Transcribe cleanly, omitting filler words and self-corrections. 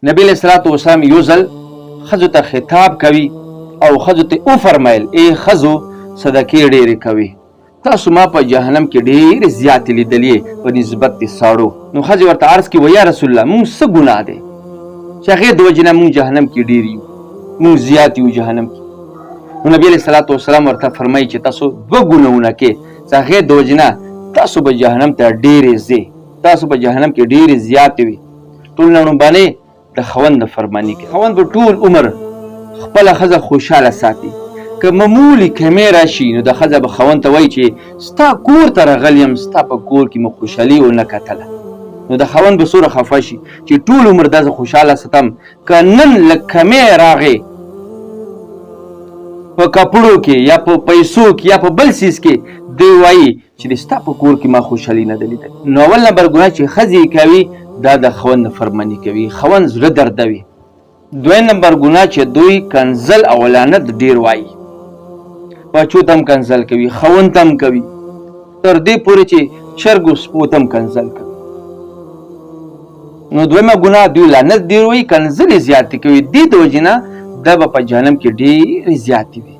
نبی علیہ الصلوۃ والسلام یو ځل ښځو ته خطاب کوي او ښځو ته وفرمایل ای ښځو صدقې ډېرې کوي، تاسو ما په جهنم کې ډېرې زیاتې لیدلې په نسبت د ساړو. نو ښځې ورته عرض کړي ویا رسول الله مونږ څه ګناه دی چې هغې د وجې نه مونږ جهنم کې ډېر یو، مونږ زیات یو جهنم کې. نو نبي علیه الصلوۃ والسلام ورته فرمایي چې تاسو دوه ګناهونه کې چې هغې د وجې نه تاسو به جهنم ته ډېرې ځئ، تاسو به جهنم کې ډېرې زیاتې وي. ټول نه لومبنۍ د خاوند فرماني کوي. خاوند به ټول عمر خپله ښځه خوشحاله ساتي. که معمولي کمې راشي نو د ښځه به خاوند ته وایي چې ستا کور ته راغلی یم، ستا په کور کې مې خوشحالي ونه کتله. نو د خاوند به څومره خفه شي چې ټول عمر دا زه خوشحاله ساتم، که نن لږ کمې راغې په کپړو کې یا په پیسو کې یا په بل څیز کې، دی وایي چې د ستا په کور کې ما خوشحالي نه ده لیدلې. نو اول نمبر ګناه چې ښځې کوي دا د خاوند فرماني کوي، خاوند زړه دردوي. دویم نمبر ګناه چې دوی کنزل او لعنت ډېر وایي، بچو ته هم کنزل کوي، خاوند ته هم کوي، تر دې پورې چې چرګ او سپو ته هم کنزل کوي. نو دویمه ګناه دوی لعنت ډېر وایي، کنزل یې زیاتې کوي. دې د وجې نه دا به په جهنم کې ډېرې زیاتې وي.